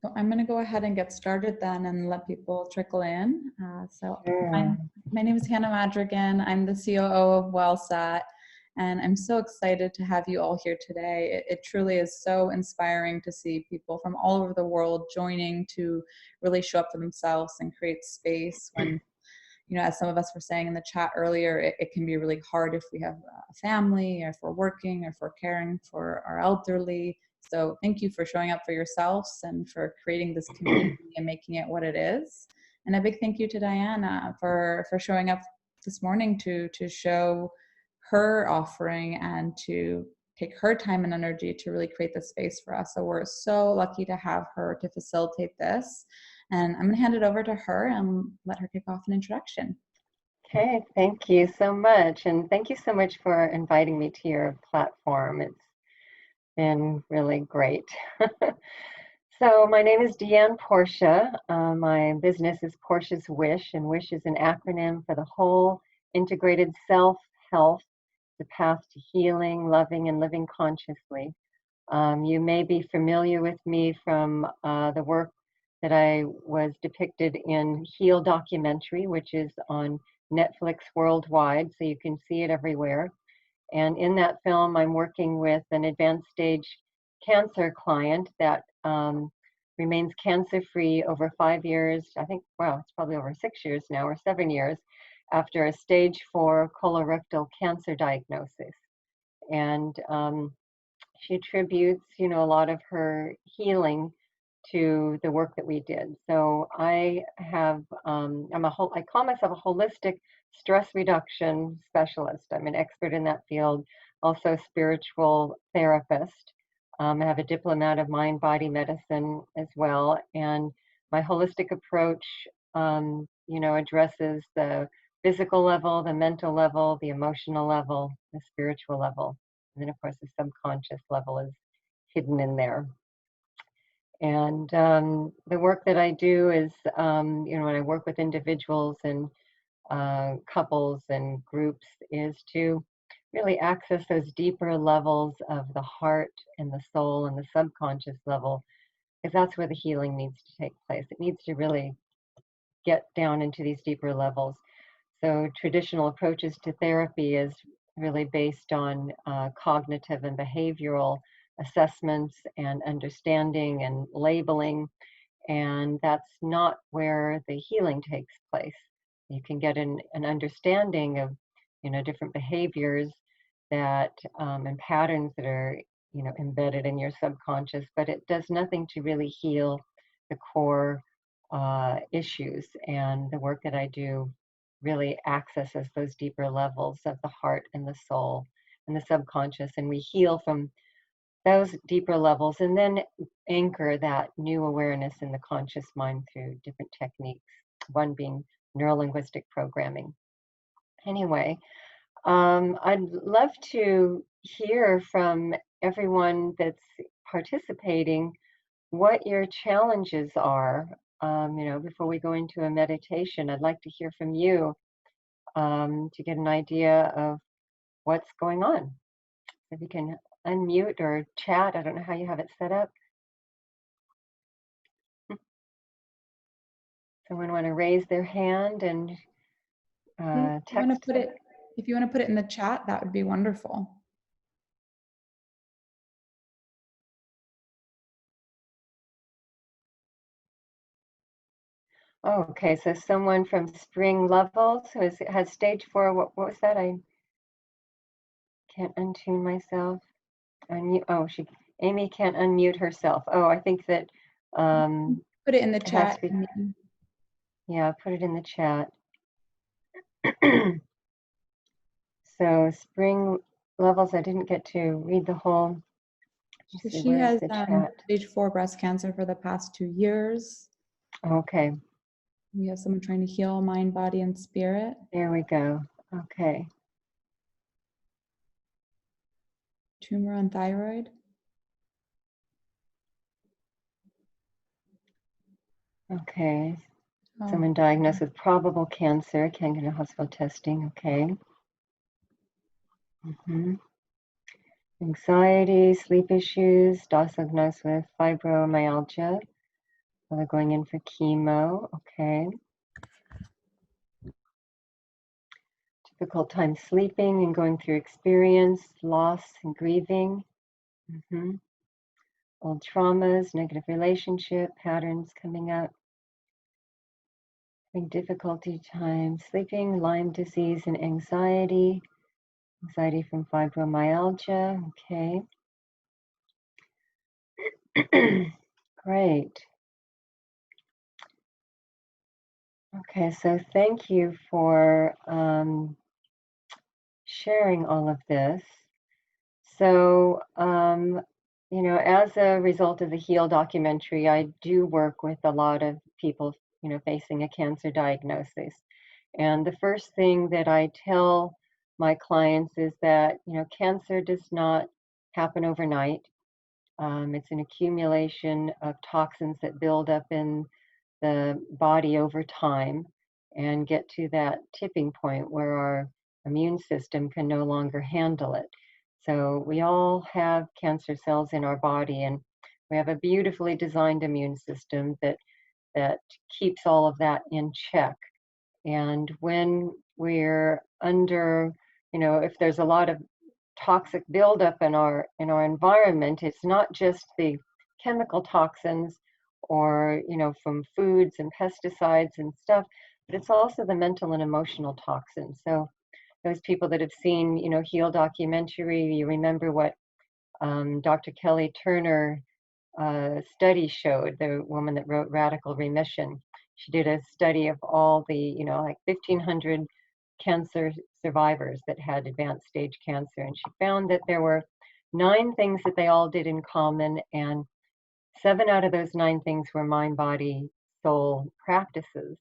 So I'm going to go ahead and get started then and let people trickle in. Sure. My name is Hannah Madrigan. I'm the COO of WellSat, and I'm so excited to have you all here today. It truly is so inspiring to see people from all over the world joining to really show up for themselves and create space when, you know, as some of us were saying in the chat earlier, it can be really hard if we have a family, or if we're working, or if we're caring for our elderly. So thank you for showing up for yourselves and for creating this community and making it what it is. And a big thank you to Dianne for showing up this morning to show her offering and to take her time and energy to really create this space for us. So we're so lucky to have her to facilitate this. And I'm going to hand it over to her and let her kick off an introduction. Okay, thank you so much. And thank you so much for inviting me to your platform. It's been really great. So my name is Dianne Porchia. My business is Porchia's Wish, and WISH is an acronym for the whole integrated self-health, the path to healing, loving, and living consciously. You may be familiar with me from the work that I was depicted in Heal documentary, which is on Netflix worldwide, so you can see it everywhere. And in that film, I'm working with an advanced stage cancer client that remains cancer-free over 5 years. I think, wow, it's probably over 6 years now, or 7 years, after a stage 4 colorectal cancer diagnosis. And she attributes, you know, a lot of her healing to the work that we did. So I have, I call myself a holistic stress reduction specialist. I'm an expert in that field, also a spiritual therapist. I have a diplomate of mind-body medicine as well. And my holistic approach, you know, addresses the physical level, the mental level, the emotional level, the spiritual level. And then, of course, the subconscious level is hidden in there. And the work that I do is, you know, when I work with individuals and couples and groups, is to really access those deeper levels of the heart and the soul and the subconscious level, because that's where the healing needs to take place. It needs to really get down into these deeper levels. So traditional approaches to therapy is really based on cognitive and behavioral assessments and understanding and labeling, and that's not where the healing takes place. You can get an understanding of, you know, different behaviors that and patterns that are, you know, embedded in your subconscious, but it does nothing to really heal the core issues. And the work that I do really accesses those deeper levels of the heart and the soul and the subconscious, and we heal from those deeper levels and then anchor that new awareness in the conscious mind through different techniques, one being neurolinguistic programming. Anyway, I'd love to hear from everyone that's participating what your challenges are. You know, before we go into a meditation, I'd like to hear from you to get an idea of what's going on. If you can unmute or chat, I don't know how you have it set up. Someone want to raise their hand and text? If you want to put it in the chat, that would be wonderful. Oh, okay. So someone from Spring Levels who has stage 4. What was that? I can't untune myself. Oh, Amy can't unmute herself. Oh, I think that put it in the chat. Yeah, put it in the chat. So Spring Levels, I didn't get to read the whole. So she has stage 4 breast cancer for the past 2 years. Okay. We have someone trying to heal mind, body, and spirit. There we go. Okay. Tumor on thyroid. Okay. Someone diagnosed with probable cancer, can't get a hospital testing. Okay. Anxiety, sleep issues, diagnosed with fibromyalgia. So they're going in for chemo, okay. Difficult time sleeping and going through experience, loss and grieving. Old traumas, negative relationship patterns coming up. Having difficulty time sleeping, Lyme disease and anxiety. Anxiety from fibromyalgia, okay. Great. Okay, so thank you for sharing all of this. So, as a result of the Heal documentary, I do work with a lot of people, facing a cancer diagnosis. And the first thing that I tell my clients is that, cancer does not happen overnight. It's an accumulation of toxins that build up in the body over time and get to that tipping point where our immune system can no longer handle it. So we all have cancer cells in our body, and we have a beautifully designed immune system that keeps all of that in check. And when we're under, if there's a lot of toxic buildup in our environment, it's not just the chemical toxins or from foods and pesticides and stuff, but it's also the mental and emotional toxins. So those people that have seen Heal documentary, you remember what Dr. Kelly Turner study showed, the woman that wrote Radical Remission. She did a study of all the, like 1,500 cancer survivors that had advanced stage cancer. And she found that there were 9 things that they all did in common. And 7 out of those 9 things were mind, body, soul practices.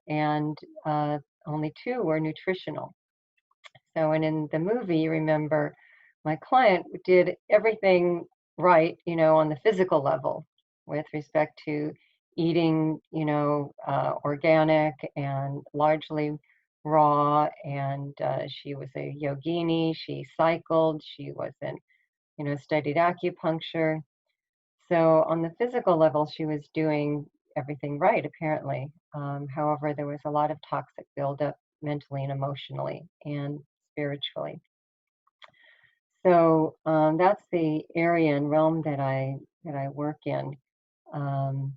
And only 2 were nutritional. So, and in the movie, you remember my client did everything right, on the physical level with respect to eating, organic and largely raw. And she was a yogini. She cycled. She was in, studied acupuncture. So on the physical level, she was doing everything right, apparently. However, there was a lot of toxic buildup mentally and emotionally and spiritually. So that's the area and realm that I work in. Um,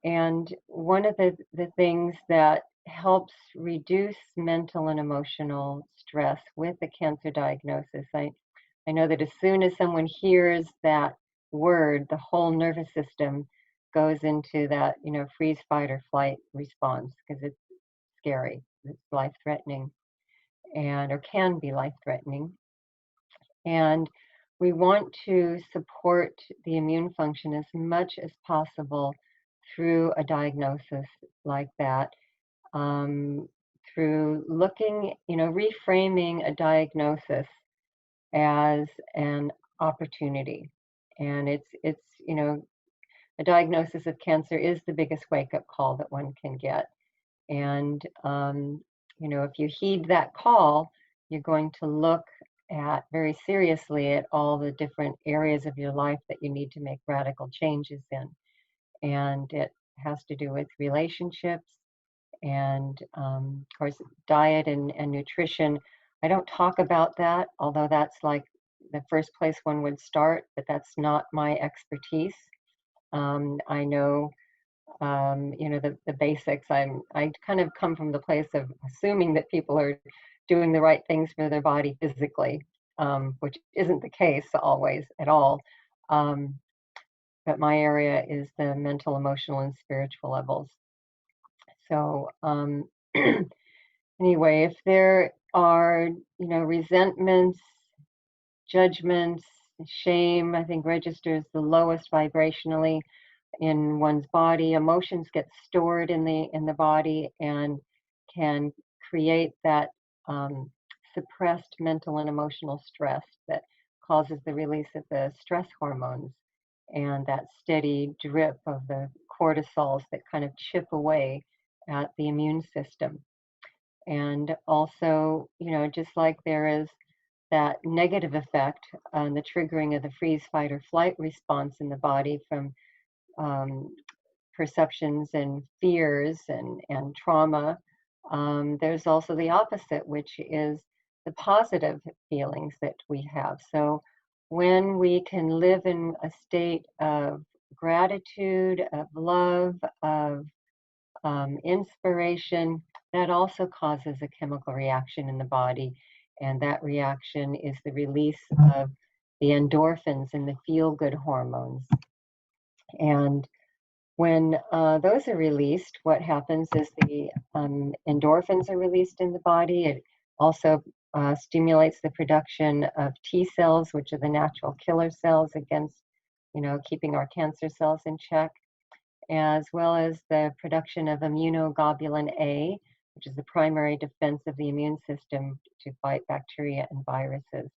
and one of the things that helps reduce mental and emotional stress with the cancer diagnosis, I know that as soon as someone hears that word, the whole nervous system goes into that, freeze, fight, or flight response because it's scary, it's life-threatening, or can be life-threatening. And we want to support the immune function as much as possible through a diagnosis like that, through looking, reframing a diagnosis as an opportunity. And it's a diagnosis of cancer is the biggest wake-up call that one can get. And if you heed that call, you're going to look at very seriously at all the different areas of your life that you need to make radical changes in. And it has to do with relationships and, of course, diet and nutrition. I don't talk about that, although that's like the first place one would start, but that's not my expertise. I know the basics. I kind of come from the place of assuming that people are doing the right things for their body physically, which isn't the case always at all. But my area is the mental, emotional, and spiritual levels. So anyway, if there are, resentments, judgments, shame, I think registers the lowest vibrationally in one's body. Emotions get stored in the body and can create that suppressed mental and emotional stress that causes the release of the stress hormones and that steady drip of the cortisols that kind of chip away at the immune system. And also, just like there is that negative effect on the triggering of the freeze, fight, or flight response in the body from perceptions and fears and trauma, there's also the opposite, which is the positive feelings that we have. So when we can live in a state of gratitude, of love, of inspiration, that also causes a chemical reaction in the body. And that reaction is the release of the endorphins and the feel good hormones. And when those are released, what happens is the endorphins are released in the body. It also stimulates the production of T cells, which are the natural killer cells against, keeping our cancer cells in check, as well as the production of immunoglobulin A, which is the primary defense of the immune system to fight bacteria and viruses,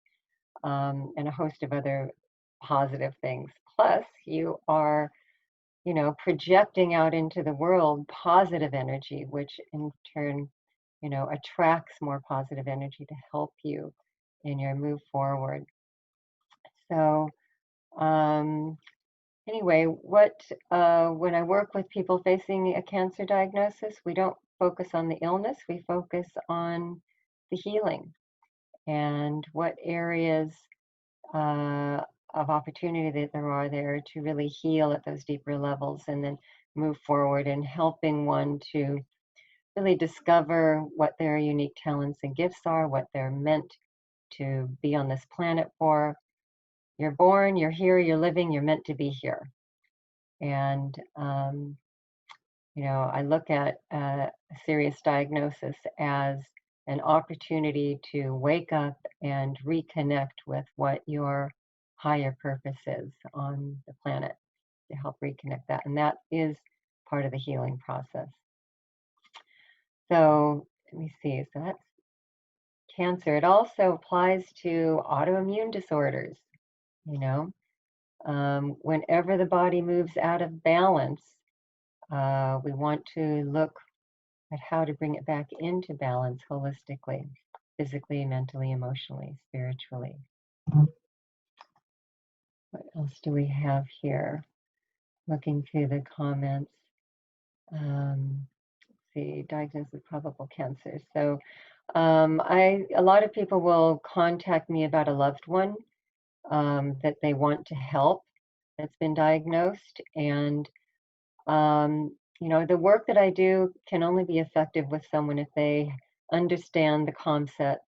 and a host of other positive things. Plus, you are projecting out into the world positive energy, which in turn, attracts more positive energy to help you in your move forward. So, anyway, when I work with people facing a cancer diagnosis, we don't focus on the illness, we focus on the healing and what areas of opportunity that there are there to really heal at those deeper levels, and then move forward in helping one to really discover what their unique talents and gifts are, what they're meant to be on this planet for. You're born, you're here, you're living, you're meant to be here. And, I look at a serious diagnosis as an opportunity to wake up and reconnect with what your higher purpose is on the planet, to help reconnect that. And that is part of the healing process. So let me see. So that's cancer. It also applies to autoimmune disorders. Whenever the body moves out of balance, we want to look at how to bring it back into balance holistically, physically, mentally, emotionally, spiritually. What else do we have here? Looking through the comments. See, diagnosed with probable cancer. So a lot of people will contact me about a loved one that they want to help that's been diagnosed. And the work that I do can only be effective with someone if they understand the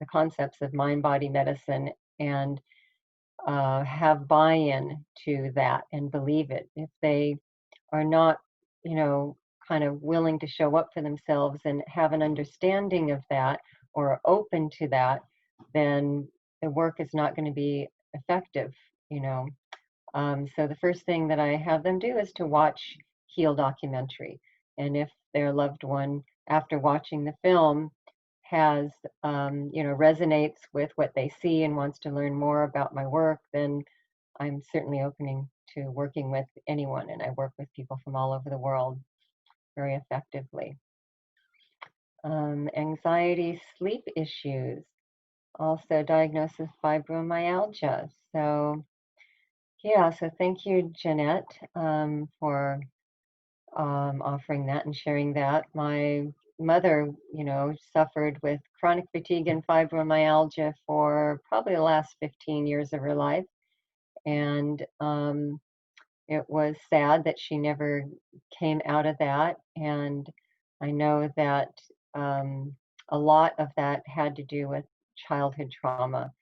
concepts of mind-body medicine, and have buy-in to that and believe it. If they are not, kind of willing to show up for themselves and have an understanding of that, or are open to that, then the work is not going to be effective, So the first thing that I have them do is to watch Heal documentary. And if their loved one, after watching the film, has, resonates with what they see and wants to learn more about my work, then I'm certainly opening to working with anyone. And I work with people from all over the world very effectively. Anxiety, sleep issues, also diagnosed with fibromyalgia. So yeah, so thank you, Jeanette, for offering that and sharing that. My mother, suffered with chronic fatigue and fibromyalgia for probably the last 15 years of her life. And it was sad that she never came out of that. And I know that a lot of that had to do with childhood trauma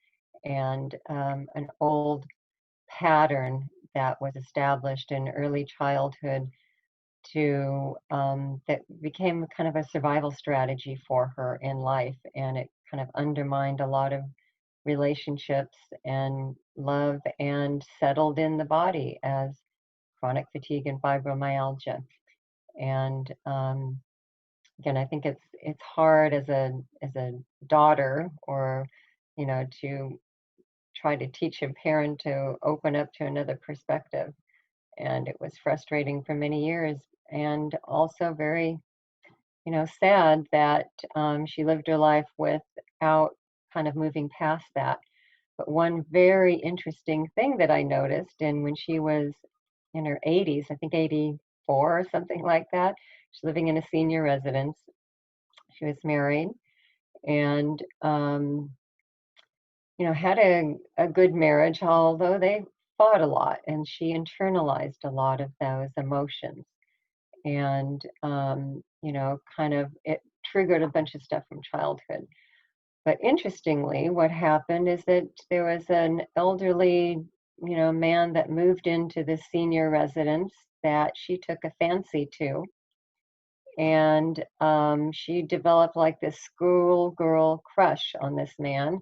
and an old pattern that was established in early childhood that became kind of a survival strategy for her in life, and it kind of undermined a lot of relationships and love, and settled in the body as chronic fatigue and fibromyalgia. And again, I think it's hard as a daughter, or to try to teach a parent to open up to another perspective. And it was frustrating for many years, and also very, sad that she lived her life without kind of moving past that. But one very interesting thing that I noticed, and when she was in her 80s, I think 84 or something like that. She's living in a senior residence. She was married and, had a good marriage, although they fought a lot, and she internalized a lot of those emotions. And, kind of it triggered a bunch of stuff from childhood. But interestingly, what happened is that there was an elderly, man that moved into the senior residence that she took a fancy to. And she developed like this schoolgirl crush on this man.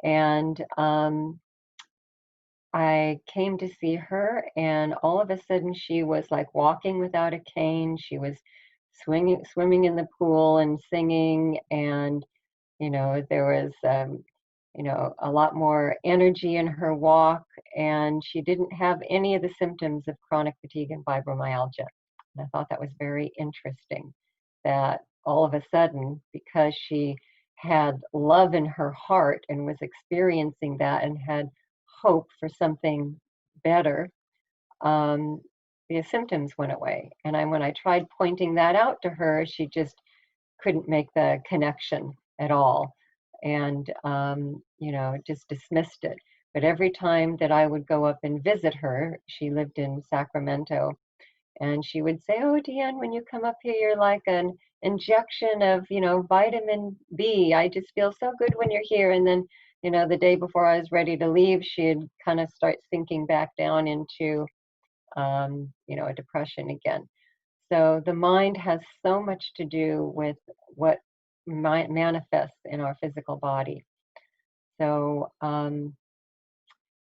And I came to see her, and all of a sudden she was like walking without a cane. She was swimming in the pool and singing, and there was a lot more energy in her walk, and she didn't have any of the symptoms of chronic fatigue and fibromyalgia. And I thought that was very interesting that all of a sudden, because she had love in her heart and was experiencing that and had hope for something better, um, the symptoms went away. And when I tried pointing that out to her, she just couldn't make the connection at all, and just dismissed it. But every time that I would go up and visit her, she lived in Sacramento, and she would say, "Oh, Deanne, when you come up here, you're like an injection of, vitamin B. I just feel so good when you're here." And then, the day before I was ready to leave, she'd kind of start sinking back down into, a depression again. So the mind has so much to do with what manifests in our physical body. So, and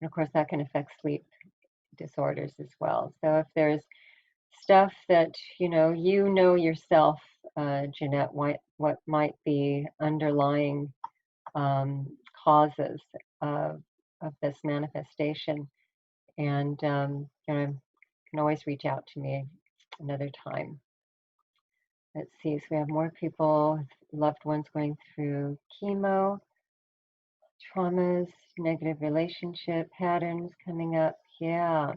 of course, that can affect sleep disorders as well. So if there's stuff that yourself, Jeanette, what might be underlying um, causes of this manifestation, and you can always reach out to me another time. Let's see, so we have more people, loved ones going through chemo, traumas, negative relationship patterns coming up. Yeah.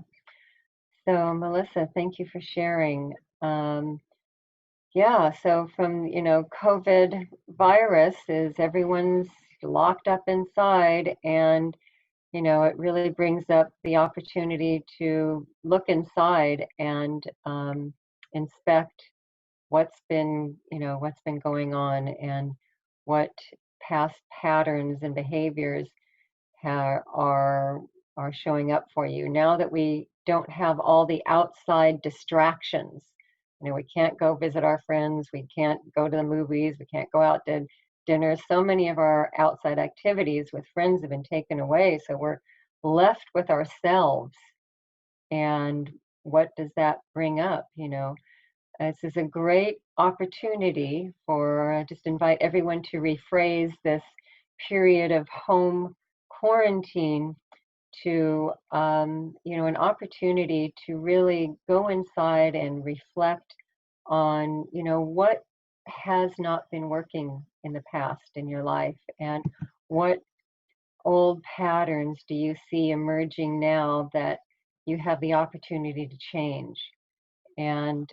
So, Melissa, thank you for sharing. Yeah, so from, COVID virus is everyone's locked up inside, and, it really brings up the opportunity to look inside and inspect what's been going on, and what past patterns and behaviors are showing up for you now that we don't have all the outside distractions. We can't go visit our friends, we can't go to the movies, we can't go out to dinner. So many of our outside activities with friends have been taken away, so we're left with ourselves. And what does that bring up? This is a great opportunity for just invite everyone to rephrase this period of home quarantine to an opportunity to really go inside and reflect on what has not been working in the past in your life, and what old patterns do you see emerging now that you have the opportunity to change. And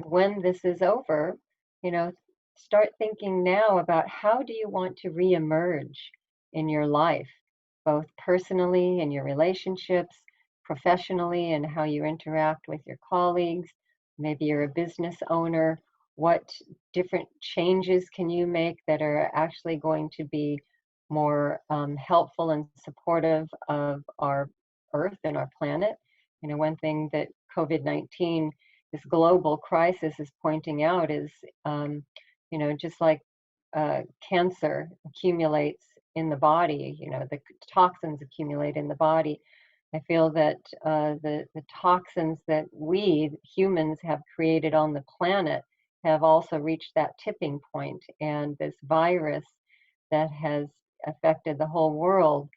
when this is over, you know, start thinking now about how do you want to reemerge in your life, both personally in your relationships, professionally, and how you interact with your colleagues. Maybe you're a business owner. What different changes can you make that are actually going to be more helpful and supportive of our Earth and our planet? One thing that COVID-19, this global crisis, is pointing out is, just like cancer accumulates in the body, the toxins accumulate in the body. I feel that the toxins that we humans have created on the planet have also reached that tipping point, and this virus that has affected the whole world,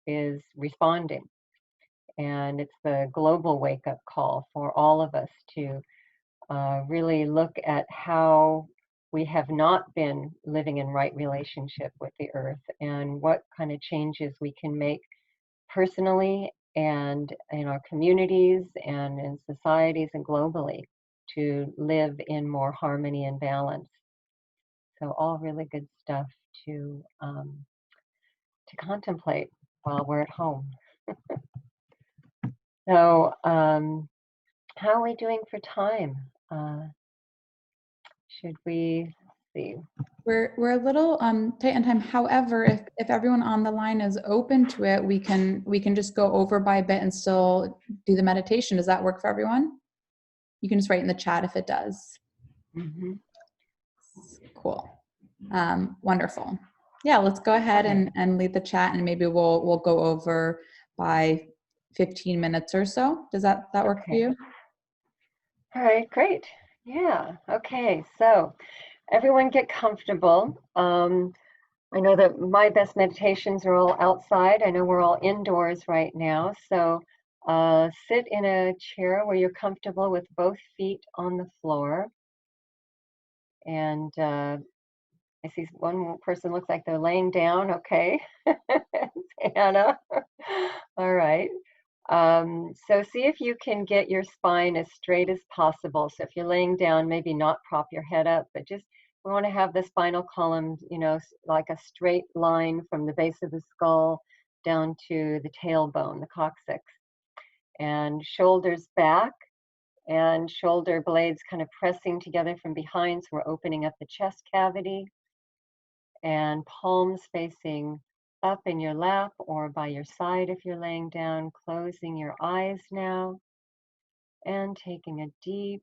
is responding. And it's the global wake-up call for all of us to really look at how we have not been living in right relationship with the earth, and what kind of changes we can make personally and in our communities and in societies and globally to live in more harmony and balance. So all really good stuff to contemplate while we're at home. So how are we doing for time? Should we see? We're a little tight on time. However, if everyone on the line is open to it, we can just go over by a bit and still do the meditation. Does that work for everyone? You can just write in the chat if it does. Mm-hmm. Cool. Wonderful. Yeah, let's go ahead and lead the chat, and maybe we'll go over by 15 minutes or so. Does that work for you? All right, great. Yeah. Okay. So everyone get comfortable. I know that my best meditations are all outside. I know we're all indoors right now. So sit in a chair where you're comfortable with both feet on the floor. And I see one person looks like they're laying down. Okay. It's Hannah. All right. So see if you can get your spine as straight as possible. So if you're laying down, maybe not prop your head up, but just we want to have the spinal column, like a straight line from the base of the skull down to the tailbone, the coccyx, and shoulders back and shoulder blades kind of pressing together from behind. So we're opening up the chest cavity, and palms facing up in your lap or by your side if you're laying down, closing your eyes now and taking a deep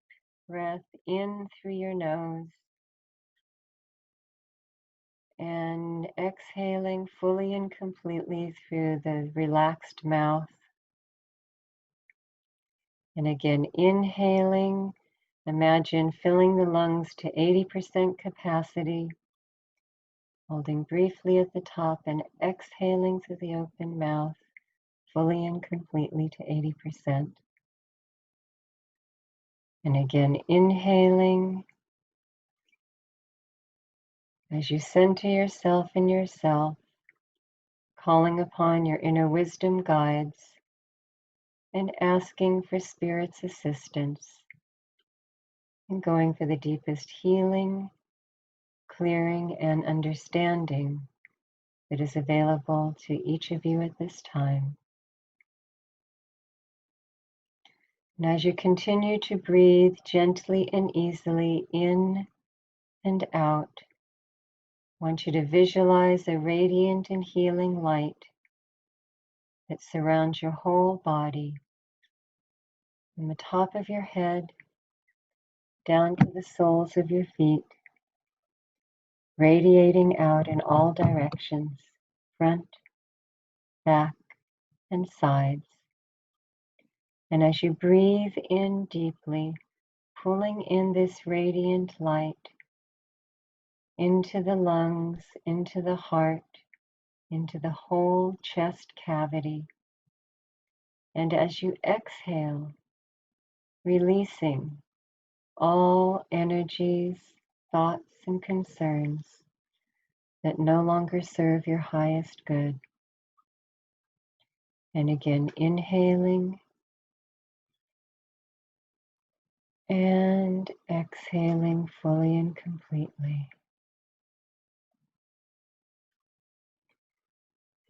breath in through your nose and exhaling fully and completely through the relaxed mouth. And again, inhaling, imagine filling the lungs to 80% capacity, holding briefly at the top and exhaling through the open mouth fully and completely to 80%. And again, inhaling as you center yourself in yourself, calling upon your inner wisdom guides and asking for Spirit's assistance and going for the deepest healing, clearing, and understanding that is available to each of you at this time. And as you continue to breathe gently and easily in and out, I want you to visualize a radiant and healing light that surrounds your whole body, from the top of your head down to the soles of your feet, radiating out in all directions, front, back, and sides. And as you breathe in deeply, pulling in this radiant light into the lungs, into the heart, into the whole chest cavity. And as you exhale, releasing all energies, thoughts, and concerns that no longer serve your highest good. And again, inhaling and exhaling fully and completely.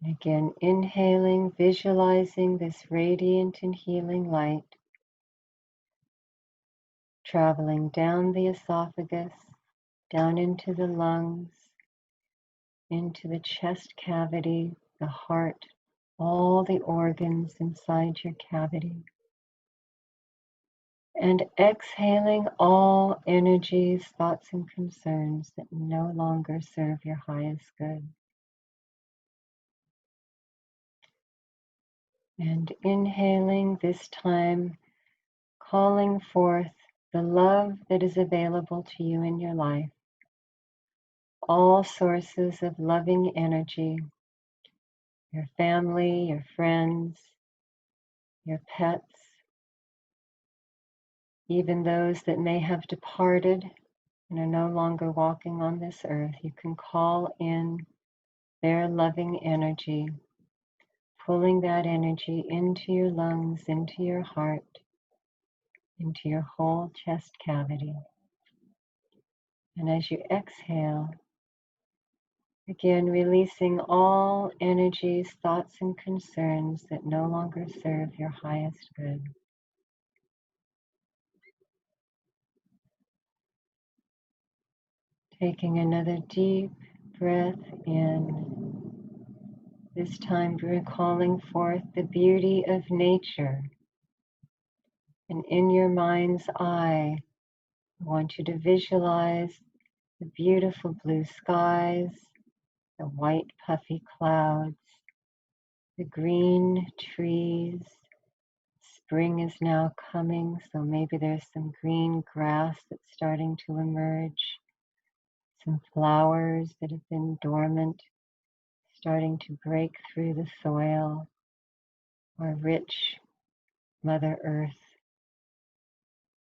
And again, inhaling, visualizing this radiant and healing light traveling down the esophagus, down into the lungs, into the chest cavity, the heart, all the organs inside your cavity. And exhaling all energies, thoughts, and concerns that no longer serve your highest good. And inhaling this time, calling forth the love that is available to you in your life. All sources of loving energy, your family, your friends, your pets, even those that may have departed and are no longer walking on this earth. You can call in their loving energy, pulling that energy into your lungs, into your heart, into your whole chest cavity. And as you exhale, again releasing all energies, thoughts, and concerns that no longer serve your highest good. Taking another deep breath in, this time recalling forth the beauty of nature. And in your mind's eye, I want you to visualize the beautiful blue skies, the white puffy clouds, the green trees. Spring is now coming, so maybe there's some green grass that's starting to emerge, some flowers that have been dormant starting to break through the soil, or rich Mother Earth.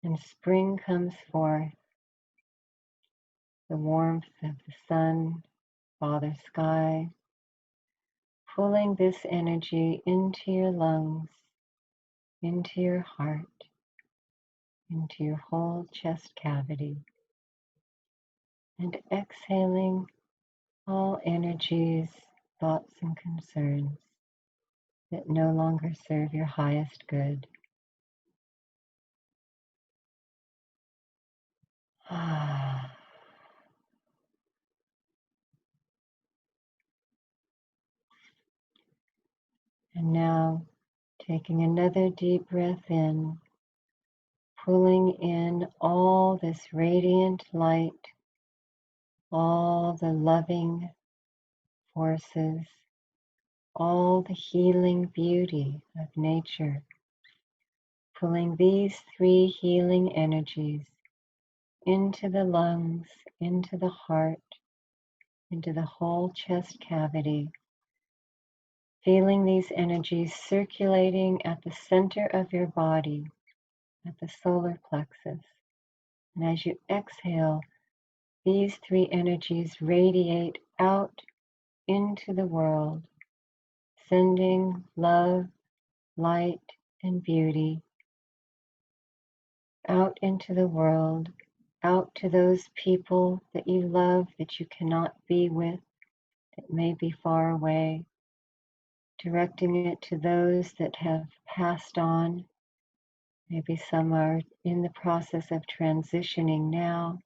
And spring comes forth, the warmth of the sun, Father Sky, pulling this energy into your lungs, into your heart, into your whole chest cavity, and exhaling all energies, thoughts, and concerns that no longer serve your highest good. And now, taking another deep breath in, pulling in all this radiant light, all the loving forces, all the healing beauty of nature, pulling these three healing energies into the lungs, into the heart, into the whole chest cavity, feeling these energies circulating at the center of your body, at the solar plexus. And as you exhale, these three energies radiate out into the world, sending love, light, and beauty out into the world, out to those people that you love that you cannot be with, that may be far away, directing it to those that have passed on. Maybe some are in the process of transitioning now.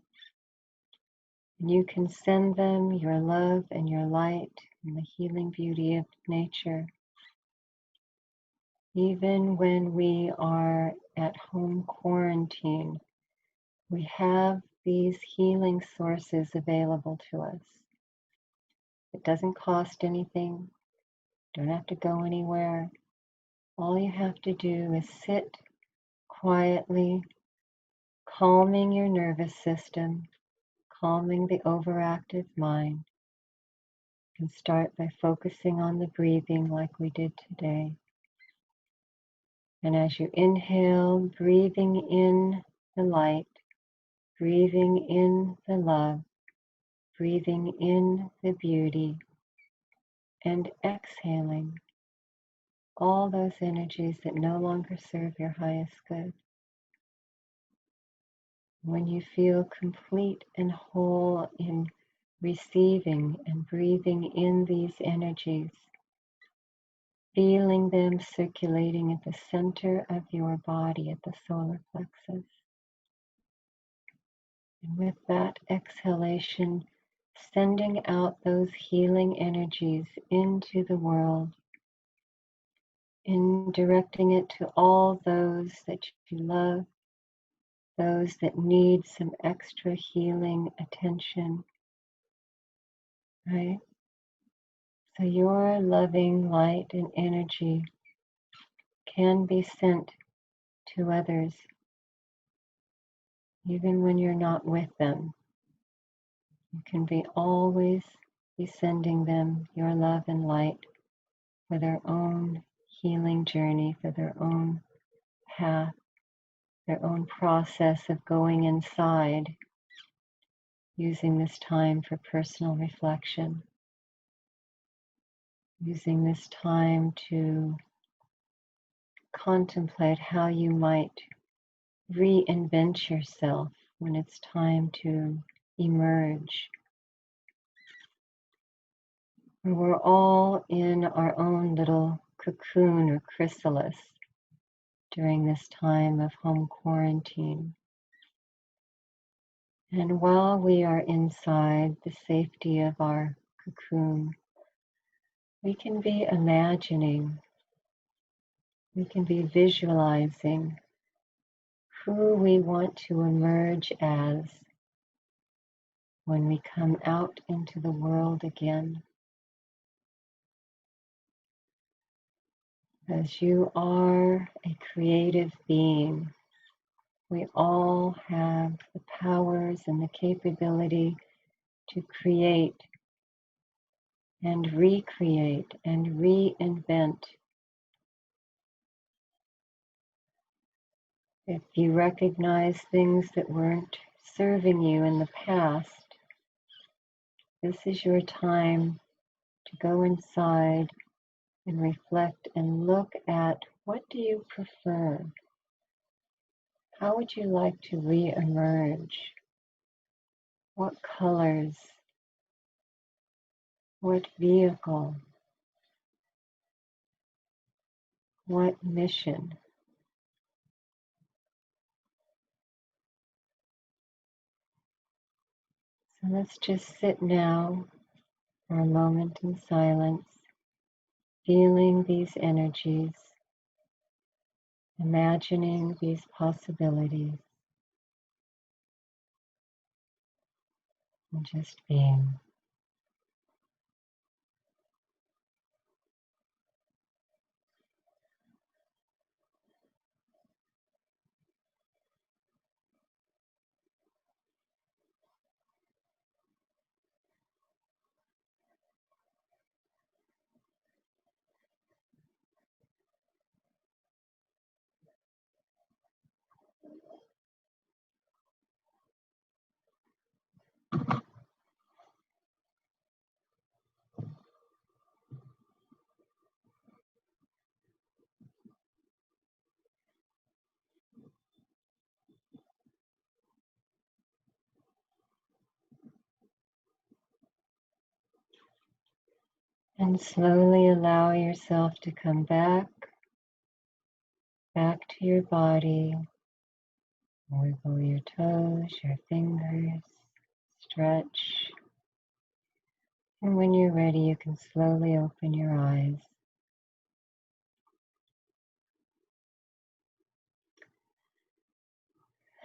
And you can send them your love and your light and the healing beauty of nature. Even when we are at home quarantine, we have these healing sources available to us. It doesn't cost anything. You don't have to go anywhere. All you have to do is sit quietly, calming your nervous system, calming the overactive mind. You can start by focusing on the breathing like we did today. And as you inhale, breathing in the light, breathing in the love, breathing in the beauty, and exhaling all those energies that no longer serve your highest good. When you feel complete and whole in receiving and breathing in these energies, feeling them circulating at the center of your body, at the solar plexus. And with that exhalation, sending out those healing energies into the world, in directing it to all those that you love, those that need some extra healing attention, right? So your loving light and energy can be sent to others even when you're not with them. You can be always be sending them your love and light for their own healing journey, for their own path, their own process of going inside, using this time for personal reflection. using this time to contemplate how you might reinvent yourself when it's time to emerge. We're all in our own little cocoon or chrysalis during this time of home quarantine. And while we are inside the safety of our cocoon, we can be imagining, we can be visualizing who we want to emerge as when we come out into the world again. As you are a creative being, we all have the powers and the capability to create and recreate and reinvent. If you recognize things that weren't serving you in the past, this is your time to go inside and reflect and look at, what do you prefer? How would you like to re-emerge? What colors? What vehicle? What mission? So let's just sit now for a moment in silence, feeling these energies, imagining these possibilities, and just being. And slowly allow yourself to come back to your body. Wiggle your toes, your fingers, stretch. And when you're ready, you can slowly open your eyes.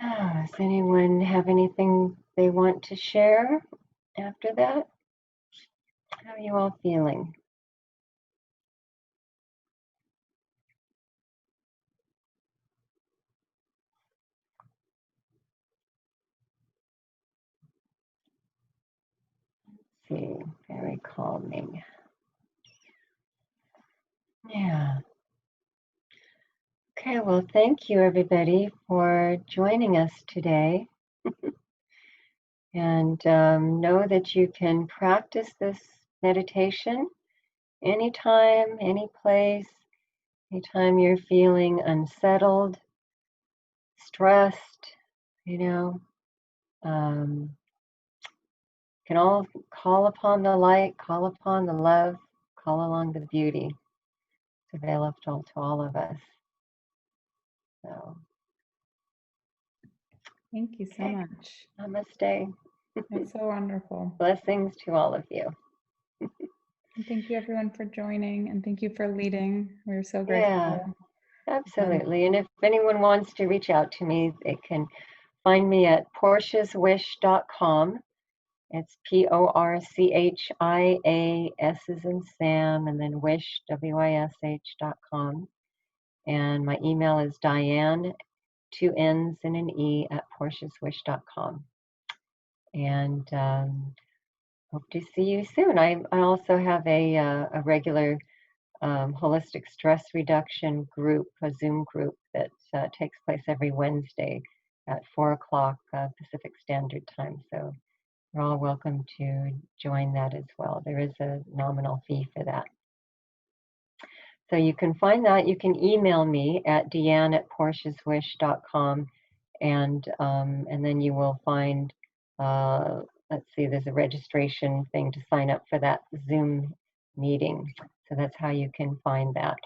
Does anyone have anything they want to share after that? How are you all feeling? Let's see, very calming. Yeah. Okay, well, thank you everybody for joining us today. And know that you can practice this meditation anytime, any place, anytime you're feeling unsettled, stressed, you know. Can all call upon the light, call upon the love, call along the beauty. It's available to all of us. So, Thank you so much. Namaste. It's so wonderful. Blessings to all of you. And thank you everyone for joining, and thank you for leading. We're so grateful. Yeah, absolutely. And if anyone wants to reach out to me, they can find me at porchiaswish.com. It's PORCHIAS as in Sam, and then wish, WISH.com. And my email is Dianne, 2 N's and an E, at porchiaswish.com. And hope to see you soon. I also have a regular holistic stress reduction group, a Zoom group that takes place every Wednesday at 4 o'clock Pacific Standard Time. So you're all welcome to join that as well. There is a nominal fee for that. So you can find that. You can email me at deanne@portiaswish.com, and then you will find, let's see, there's a registration thing to sign up for that Zoom meeting. So that's how you can find that.